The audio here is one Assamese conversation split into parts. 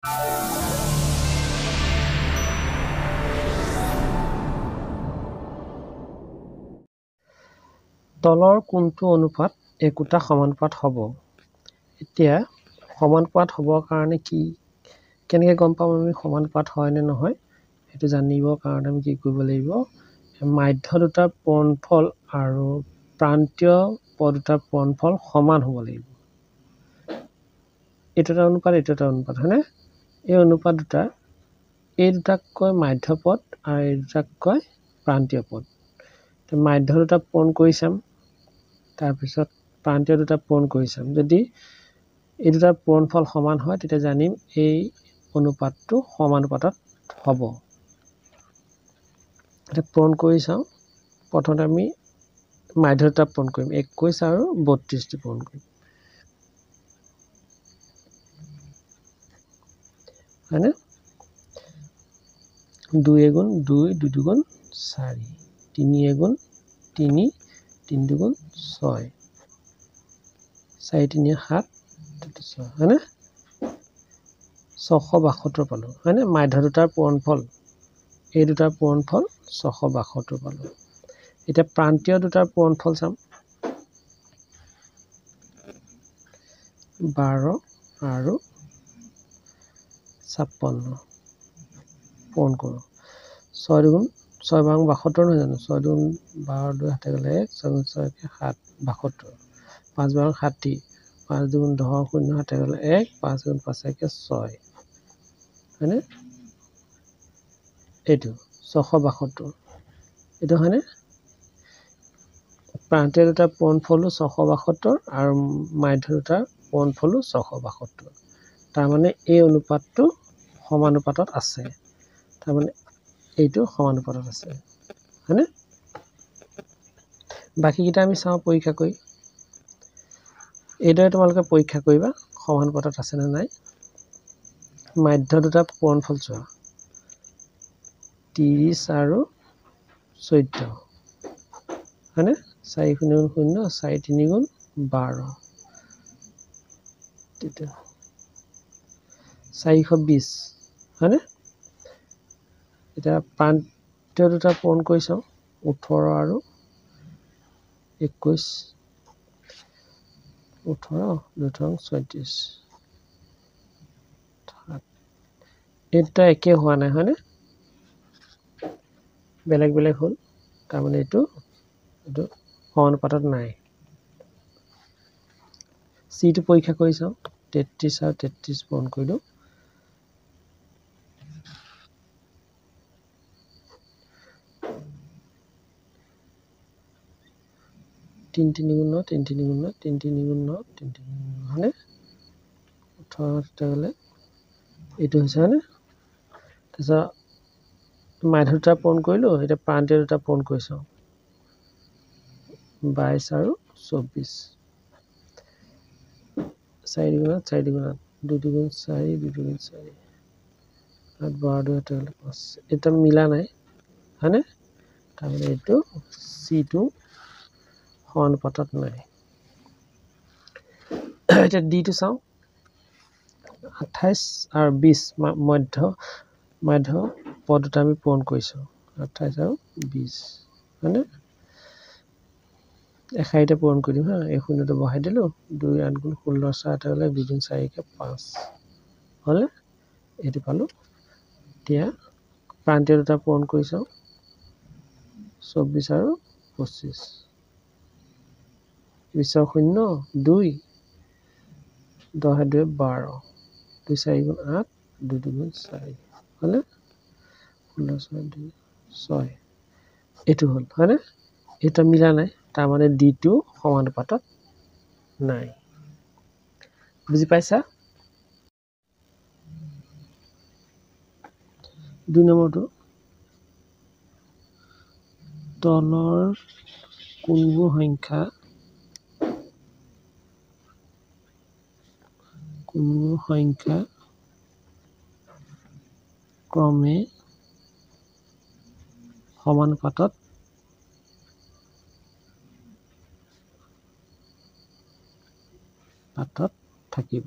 তলৰ কোনটো অনুপাত একোটা সমানুপাত হ'ব এতিয়া সমানুপাত হ'বৰ কাৰণে কেনেকৈ গম পাম আমি সমানুপাত হয় নে নহয় সেইটো জানিবৰ কাৰণে আমি কি কৰিব লাগিব মাধ্য দুটাৰ পূৰণফল আৰু প্ৰান্তীয় পদ দুটাৰ পূৰণফল সমান হ'ব লাগিব এইটো এটা অনুপাত হয়নে এই অনুপাত দুটা এই দুটাক কয় মাধ্য পদ আৰু এই দুটাক কয় প্ৰান্তীয় পদ মাধ্য দুটা পূৰণ কৰি চাম তাৰপিছত প্ৰান্তীয় দুটা পূৰণ কৰি চাম যদি এই দুটাৰ পূৰণফল সমান হয় তেতিয়া জানিম এই অনুপাতটো সমানুপাতত হ'ব এটা পূৰণ কৰি চাওঁ প্ৰথমতে আমি মাধ্য দুটা পূৰণ কৰিম 21 আৰু 32 টি পূৰণ কৰিম হয়নে 2 এগুণ 2 2 দুগুণ 4 3 এগুণ 3 3 দুগুণ 6 4 3 7 হয়নে 672 পালো হয়নে মাধ্য দুটাৰ পূৰণফল এই দুটাৰ পূৰণফল 672 পালো এতিয়া প্ৰান্তীয় দুটাৰ পূৰণফল চাম 12 আৰু 56 পূৰণ কৰোঁ 6 দুগুণ 6 বাৰ 72 নহয় জানো 6 দুগুণ 12 2 হাতে গ'লে 1 6 6 7 72 5 বাৰ 60 5 দুগুণ 10 0 হাতে গ'লে 1 5 গুণ 5 6 হয়নে এইটো 672 এইটো হয়নে প্ৰান্তীয় দুটাৰ পূৰণফলো 672 আৰু মাধ্য দুটাৰ পূৰণফলো 672 তাৰমানে এই অনুপাতটো সমানুপাতত আছে তাৰমানে এইটো সমানুপাতত আছে হয়নে বাকিকেইটা আমি চাওঁ পৰীক্ষা কৰি এইদৰে তোমালোকে পৰীক্ষা কৰিবা সমানুপাতত আছে নে নাই মাধ্য দুটা পূৰণফল চোৱা 30 আৰু 14 হয়নে 4 0 0 4 3 গুণ 12 420 হয়নে এতিয়া প্ৰান্তীয় দুটা পূৰণ কৰি চাওঁ 18 আৰু 21 18 2 34 এইটা একে হোৱা নাই হয়নে বেলেগ বেলেগ হ'ল তাৰমানে এইটো সমানুপাতত নাই সিটো পৰীক্ষা কৰি চাওঁ 33 আৰু 33 পূৰণ কৰি দিওঁ 3 3 গুণ 9 3 3 গুণ 9 3 3 গুণ 9 3 3 গুণ 9 হয়নে 18 গ'লে এইটো হৈছে হয়নে তাৰপিছত মাধ্য দুটা পূৰণ কৰিলোঁ এতিয়া প্ৰান্তীয় দুটা পূৰণ কৰি চাওঁ 22 আৰু 24 4 দুগুণ 4 দুগুণ 2 দুগুণ 4 2 দুগুণ 4 8 12 2 হাতে গ'লে 5 এটা মিলা নাই হয়নে তাৰমানে এইটো সিটো সমানুপাতত নাই এতিয়া ডিটো চাওঁ 28 আৰু 20 মাধ্য পদ দুটা আমি পূৰণ কৰিছোঁ 28 আৰু 20 হয়নে এশাৰীতে পূৰণ কৰি দিম হা এই শূন্যটো বহাই দিলোঁ 2 8 গুণ 16 4 হ'লে 2 গুণ 4 5 হ'লে এইটো পালোঁ এতিয়া প্ৰান্তীয় দুটা পূৰণ কৰি চাওঁ 24 আৰু 25 20 শূন্য 2 10 2 12 2 4 গুণ 8 2 দুগুণ 4 হ'লে 16 2 6 এইটো হ'ল হয়নে এটা মিলা নাই তাৰমানে ডিটো সমানুপাতত নাই বুজি পাইছা 2 নম্বৰটো তলৰ কোনবোৰ সংখ্যা ক্ৰমে সমানুপাতত থাকিব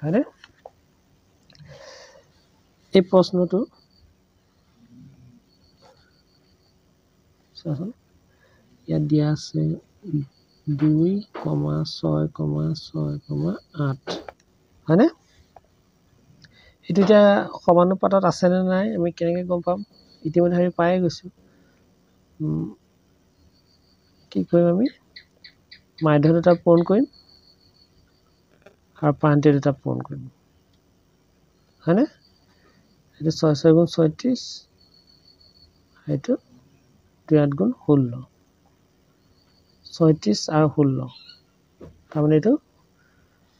হয়নে এই প্ৰশ্নটো চাচোন ইয়াত দিয়া আছে 2,6,6,8 হয়নে এইটো এতিয়া সমানুপাতত আছে নে নাই আমি কেনেকৈ গম পাম ইতিমধ্যে আমি পায়ে গৈছোঁ কি কৰিম আমি মাধ্য দুটা পূৰণ কৰিম আৰু প্ৰান্তীয় দুটা পূৰণ কৰিম হয়নে এইটো 6 6 গুণ 36 এইটো 2 8 গুণ 16 36 আৰু 16 তাৰমানে এইটো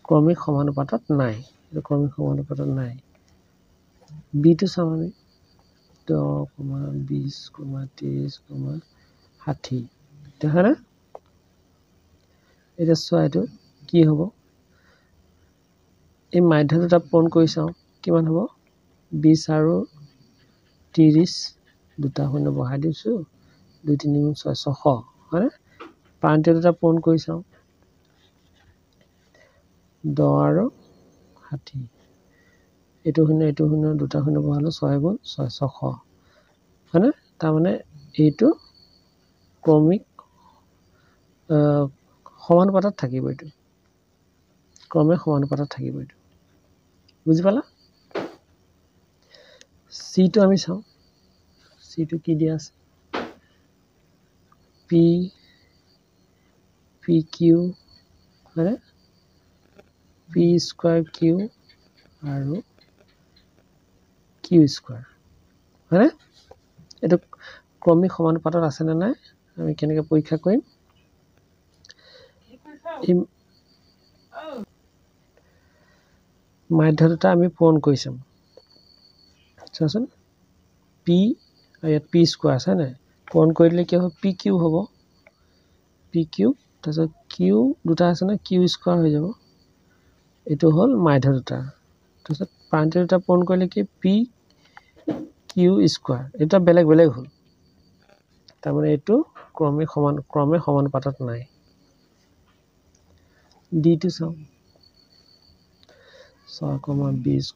ক্ৰমিক সমানুপাতত নাই এইটো ক্ৰমিক সমানুপাতত নাই বিটো চাম আমি 10, 20, 30, 60 হয়নে এতিয়া চোৱা এইটো কি হ'ব এই মাধ্য দুটা পূৰণ কৰি চাওঁ কিমান হ'ব 20 আৰু 30 দুটা শূন্য বহাই দিছোঁ 2 3 গুণ 6 600 হয়নে প্ৰান্তীয় দুটা পূৰণ কৰি চাওঁ 10 আৰু 60 এইটো শূন্য দুটা শূন্য বহালোঁ 6 গুণ 6 600 হয়নে তাৰমানে এইটো ক্ৰমিক সমানুপাতত থাকিব এইটো ক্ৰমিক সমানুপাতত থাকিব এইটো বুজি পালা সিটো আমি চাওঁ সিটো কি দিয়া আছে পি পি কিউ হয়নে পি স্কোৱাৰ কিউ আৰু কিউ স্কোৱাৰ হয়নে এইটো ক্ৰমিক সমানুপাতত আছে নে নাই আমি কেনেকৈ পৰীক্ষা কৰিম মাধ্য দুটা আমি পূৰণ কৰি চাম চোৱাচোন পি আৰু ইয়াত পি স্কোৱাৰ আছে নাই পূৰণ কৰি দিলে কি হ'ব পি কিউ হ'ব পি কিউ তাৰপিছত কিউ দুটা আছে নহয় কিউ স্কোৱাৰ হৈ যাব এইটো হ'ল মাধ্য দুটা তাৰপিছত প্ৰান্তীয় দুটা পূৰণ কৰিলে কি পি কিউ স্কোৱাৰ এটা বেলেগ বেলেগ হ'ল তাৰমানে এইটো ক্ৰমে সমানুপাতত নাই ডিটো চাওঁ 6,20,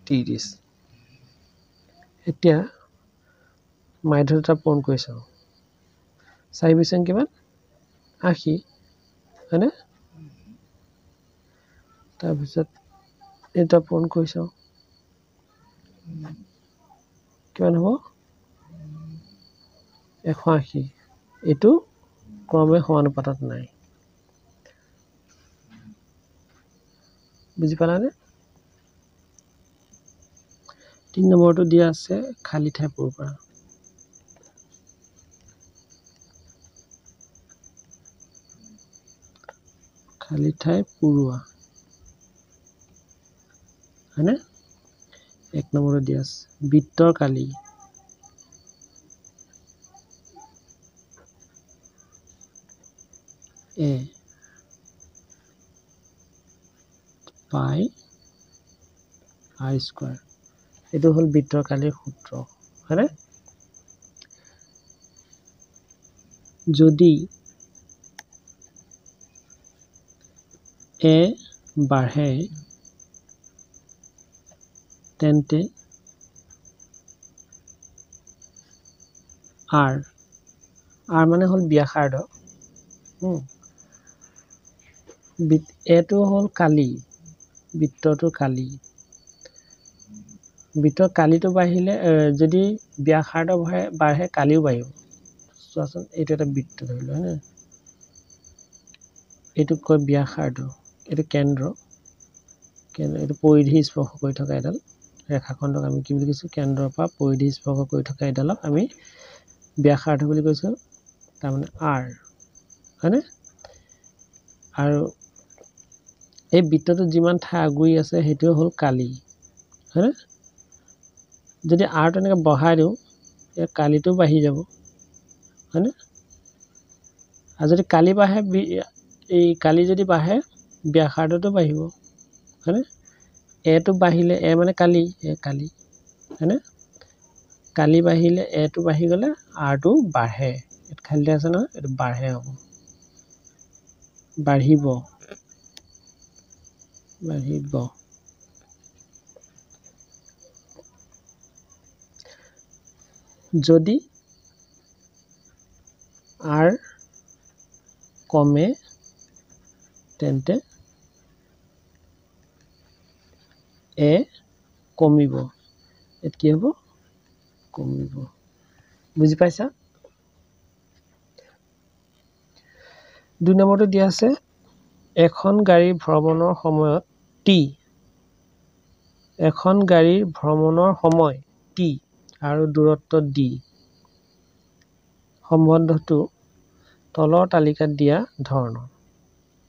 30 এতিয়া মাধ্য দুটা পূৰণ কৰি চাওঁ 4 বিছং কিমান 80 হয়নে তাৰপিছত এটা পূৰণ কৰি চাওঁ কিমান হ'ব 180 এইটো ক্ৰমে সমানুপাতত নাই বুজি পালানে 3 নম্বৰটো দিয়া আছে খালী ঠাই পূৰণ কৰা খালী ঠাই পূৰোৱা হয়নে 1 নম্বৰটো দিয়া আছে বৃত্তৰ কালি এ পাই আৰ স্কোৱাৰ এইটো হ'ল বৃত্তৰ কালিৰ সূত্ৰ হয়নে যদি এ বাঢ়ে তেন্তে আৰ মানে হ'ল ব্যাসাৰ্ধ এটো হ'ল কালি বৃত্তটো কালি বৃত্তৰ কালিটো বাঢ়িলে যদি ব্যাসাৰ্ধ বাঢ়ে কালিও বাঢ়িব চোৱাচোন এইটো এটা বৃত্ত ধৰিলো হয়নে এইটোক কয় ব্যাসাৰ্ধ এইটো কেন্দ্ৰ এইটো পৰিধি স্পৰ্শ কৰি থকা এডাল ৰেখাখণ্ডক আমি কি বুলি কৈছোঁ কেন্দ্ৰৰ পৰা পৰিধি স্পৰ্শ কৰি থকা এডালক আমি ব্যাসাৰ্ধ বুলি কৈছোঁ তাৰমানে আৰ হয়নে আৰু এই বৃত্তটোত যিমান ঠাই আগুৰি আছে সেইটো হ'ল কালি হয়নে যদি আৰ তেনেকৈ বঢ়াই দিওঁ এই কালিটো বাঢ়ি যাব হয়নে আৰু যদি কালি বাঢ়ে এই কালি যদি বাঢ়ে ব্যাসাৰ্ধটো বাঢ়িব হয়নে এটো বাঢ়িলে এ মানে কালি কালি হয়নে কালি বাঢ়িলে এটো বাঢ়ি গ'লে আৰটো বাঢ়ে ইয়াত খালি আছে নহয় এইটো বাঢ়ে হ'ব বাঢ়িব বাঢ়িব যদি R কমে তেন্তে A কমিব এত কি হ'ব কমিব বুজি পাইছা 2 নম্বৰটো দিয়া আছে এখন গাড়ী ভ্ৰমণৰ সময়ত T এখন গাড়ীৰ ভ্ৰমণৰ সময় T আৰু দূৰত্ব D সম্বন্ধটো তলৰ তালিকাত দিয়া ধৰণৰ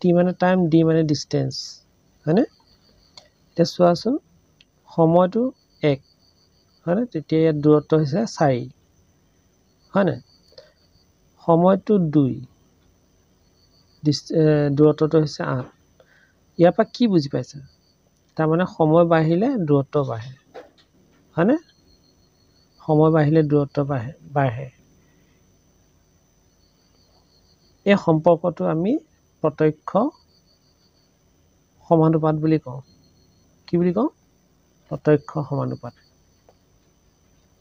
T মানে টাইম D মানে ডিসটেন্স হয়নে এটা চোৱাচোন সময়টো 1 হয়নে তেতিয়া ইয়াত দূৰত্ব হৈছে 4 হয়নে সময়টো 2 দূৰত্বটো হৈছে 8 ইয়াৰ পৰা কি বুজি পাইছা তাৰ মানে সময় বাঢ়িলে দূৰত্ব বাঢ়ে হয়নে সময় বাঢ়িলে দূৰত্ব বাঢ়ে এই সম্পৰ্কটো আমি প্ৰত্যক্ষ সমানুপাত বুলি কওঁ কি বুলি কওঁ প্ৰত্যক্ষ সমানুপাত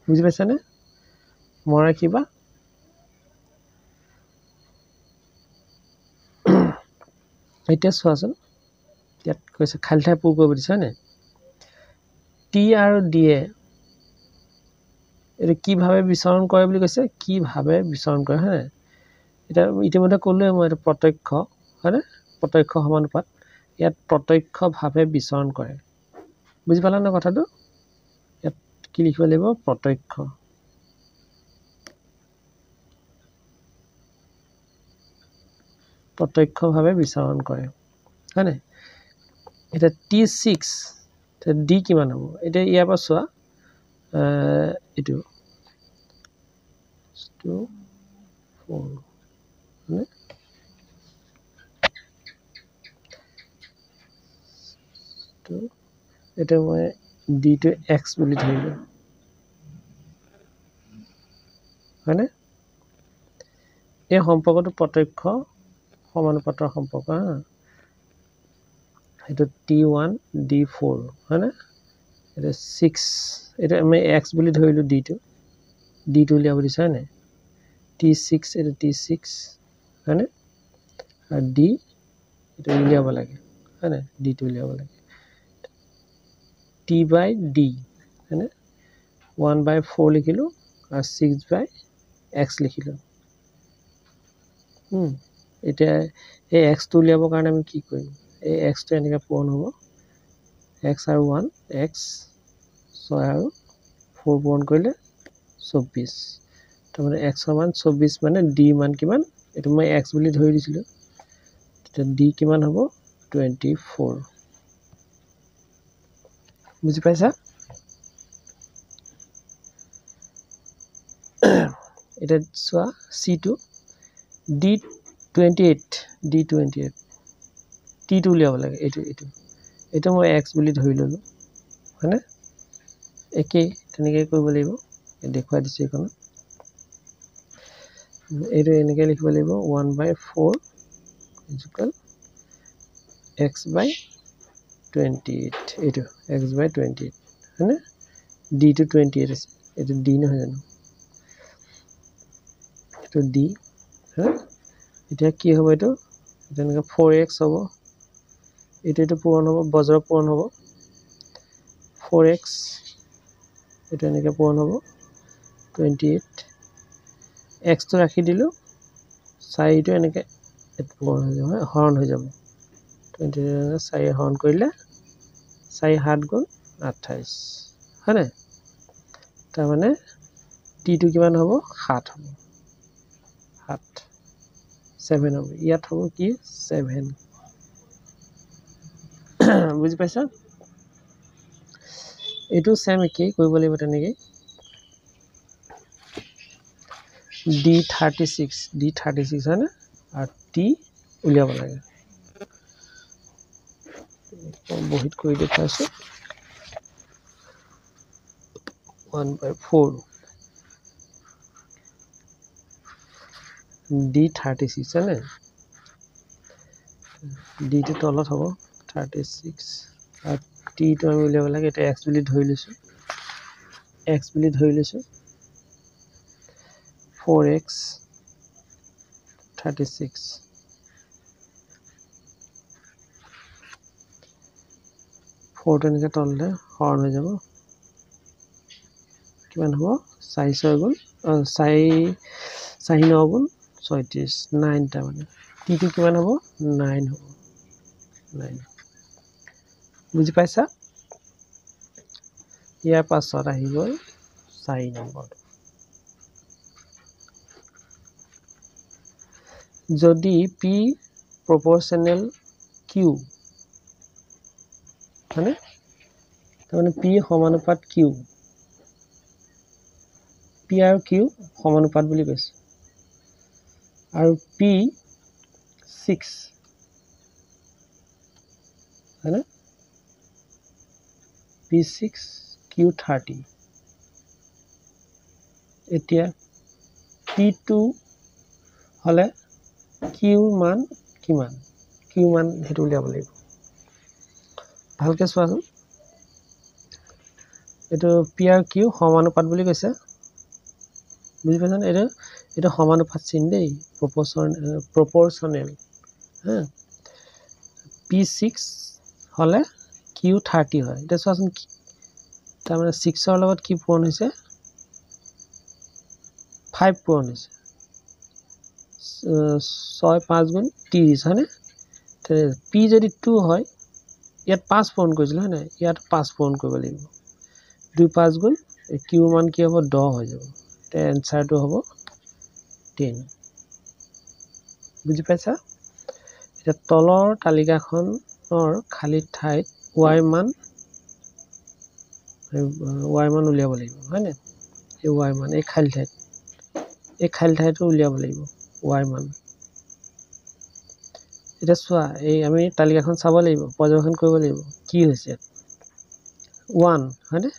বুজি পাইছানে মই ৰাখিবা এতিয়া চোৱাচোন ইয়াত কৈছে খালি ঠাই পূৰ কৰিব দিছে হয়নে T আৰু D এ এটা কিভাৱে বিচৰণ কৰে বুলি কৈছে কিভাৱে বিচৰণ কৰে হয়নে এটা ইতিমধ্যে ক'লোৱে মই এটা প্ৰত্যক্ষ হয়নে প্ৰত্যক্ষ সমানুপাত ইয়াত প্ৰত্যক্ষভাৱে বিচৰণ কৰে বুজি পালা না কথাটো ইয়াত কি লিখিব লাগিব প্ৰত্যক্ষভাৱে বিচৰণ কৰে হয়নে এটা T6 D কিমান হ'ব এটা ইয়াৰ পৰা চোৱা এটো 2 4 হয়নে তো এটা মই D টো X বুলি ধৰিলো হয়নে এই সম্পৰ্কটো প্ৰত্যক্ষ সমানুপাতৰ সম্পৰ্ক এটা T1 D4 হয়নে এটা 6 এটা আমি X বুলি ধৰিলো D টো উলিয়াব দিছে হয়নে T6 এটা T6 হয়নে আৰু D এটা উলিয়াব লাগে হয়নে D টো উলিয়াব লাগে T by D হয়নে 1/4 লিখিলো আৰু 6/x লিখিলো এতিয়া এই x টো উলিয়াবৰ কাৰণে আমি কি কৰিম এই x টো এনেকৈ পূৰণ হ'ব x আৰু 1 x 6 আৰু 4 পূৰণ কৰিলে 24 তাৰমানে x ৰ মান 24 মানে d মান কিমান এটো মই x বুলি ধৰি দিছিলো তেতিয়া d কিমান হ'ব 24 বুজি পাইছা এটা চোৱা C2 D28 T টো উলিয়াব লাগে এইটো মই x বুলি ধৰি ললো হয়নে একেই তেনেকৈ কৰিব লাগিব দেখুৱাই দিছো এইখনত এইটো এনেকৈ লিখিব লাগিব 1/4 ইকুৱেল x/28 এইটো x/28 হয়নে d টো 28 আছে এইটো d নহয় জানো এইটো d হ্যাঁ এটা কি হবে এটা তেনেকৈ 4x হ'ব এটা পূৰণ হ'ব বজ্ৰ পূৰণ হ'ব 4x এটা এনেকৈ পূৰণ হ'ব 28 x টো ৰাখি দিলো 4 টো এনেকৈ পূৰণ হৈ যাব হৰণ হৈ যাব 28 4 হৰণ কৰিলে 4 7 গুণ 28 হয়নে তাৰ মানে t টো কিমান হ'ব 7 হ'ব 7 7 হ'ব ইয়াত হ'ব কি 7 বুজি পাইছা এটো সেম কি কৰিব লাগিব তেনেকৈ D36 হয়নে আৰু t উলিয়াব লাগে বহিত কৰি দেখাইছো 1/4 D36 হয়নে D টো তলত হ'ব 36 আৰু টিটো আমি উলিয়াব লাগে এটা x বুলি ধৰি লৈছো 4x 36 4 টো এনেকৈ তললে হৰণ হৈ যাব কিমান হ'ব 4 6 গুণ 4 9 গুণ 36 9 টা মানে টিটো কিমান হ'ব 9 হ'ব 9 বুজি পাইছা ইয়াৰ পাছত আহি গ'ল 4 নম্বৰ যদি p proportional q মানে তাৰমানে p সমানুপাত q p আৰু q সমানুপাত বুলি কৈছে আৰু p 6 হয়নে p6 q30 এতিয়া p2 হলে q মান কিমান q মান হেতু উলিয়াব লাগিব ভালকে চোৱাচোন এটো p আৰু q সমানুপাত বুলি কৈছে বুজি পাইছানে এটা সমানুপাত চিন দেই প্ৰপৰচনেল হা p6 হলে q30 হয় এটা চোৱাচোন তাৰমানে 6 ৰ লগত কি পূৰণ হৈছে 5 পূৰণ হৈছে 6 5 গুণ 30 হয়নে p যদি 2 হয় ইয়াত 5 পূৰণ কৰিছিল হয় নাই ইয়াত 5 পূৰণ কৰিব লাগিব 2 5 গুণ q মান কি হ'ব 10 হৈ যাব তে এনসাৰটো হ'ব 10 বুজি পাইছা এটা তলৰ তালিকাখনৰ খালি ঠাইত y মান উলিয়াব লাগিব হয় নাই এই y মান এই খালি ঠাইটো উলিয়াব লাগিব y মান এটা চোৱা এই আমি তালিকাখন চাব লাগিব পৰ্যবেক্ষণ কৰিব লাগিব কি হৈছে 1 হয়নে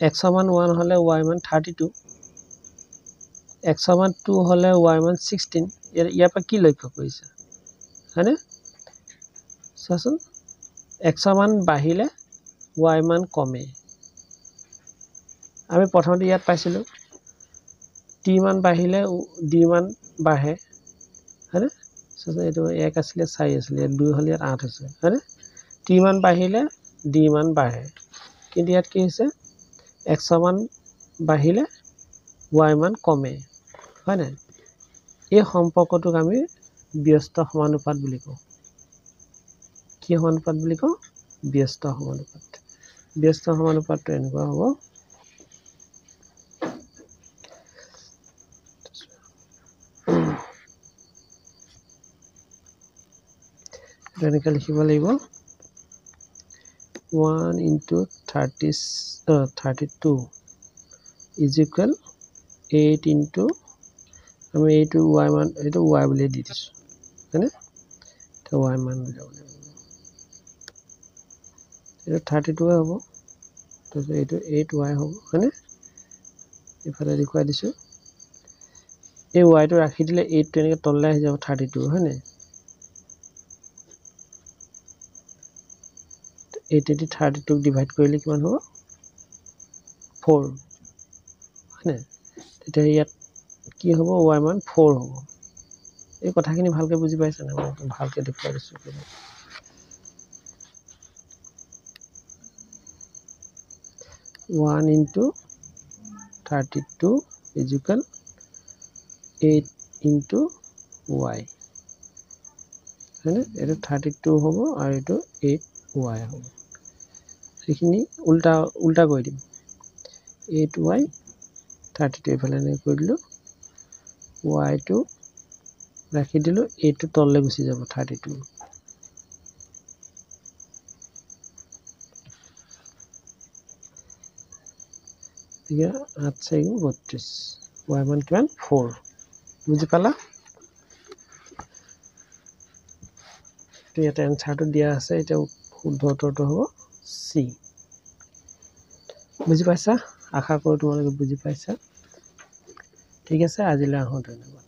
x মান 1 হলে y মান 32 x মান 2 হলে y মান 16 ইয়াৰ পৰা কি লক্ষ্য কৰিছে হয়নে চোৱাচোন x মান বাঢ়িলে y মান কমে আমি প্ৰথমতে ইয়াত পাইছিলো t মান বাঢ়িলে d মান বাঢ়ে হয়নে এইটো 1 আছিলে 4 আছিলে 2 হলে 8 হৈছে হয়নে t মান বাঢ়িলে d মান বাঢ়ে কিন্তু ইয়াত কি হৈছে x মান বাঢ়িলে y মান কমে হয় না এই সম্পৰ্কটোক আমি ব্যস্ত সমানুপাত বুলি কওঁ কি সমানুপাত বুলি কওঁ ব্যস্ত সমানুপাতটো এনেকুৱা হ'ব এনেকৈ লিখিব লাগিব 1 into 32 is equal 8 into আমি এইটো y মান এইটো y বুলি দি দিছো হয়নে তো y মান উলিয়াব লাগিব এইটো 32 হ'ব তাৰপিছত এইটো 8y হ'ব হয়নে ইফালে দেখুৱাই দিছো এই y টো ৰাখি দিলে 8 টো এনেকৈ তললৈ আহি যাব 32 হয়নে 8 দি 32 ক ডিভাইড কৰিলে কিমান হ'ব 4 হয়নে তেতিয়া ইয়াত কি হ'ব y মান 4 হ'ব এই কথাখিনি ভালকে বুজি পাইছা না মই ভালকে দেখুৱাই দিছো 1 into 32 is equal 8 into y হয়নে এটা 32 হ'ব আৰু এইটো 8y হ'ব এইখিনি উল্টা কৰি দিম 8y 32 ইফালে এনেকৈ কৰি দিলো y টো ৰাখি দিলো 8 টো তললৈ গুচি যাব 32 এতিয়া 8 4 32 y মান কিমান 4 বুজি পালা তো ইয়াতে এনসাৰটো দিয়া আছে এতিয়া শুদ্ধ উত্তৰটো হ'ব C বুজি পাইছা আশা কৰোঁ তোমালোকে বুজি পাইছা ঠিক আছে আজিলৈ আহোঁ ধন্যবাদ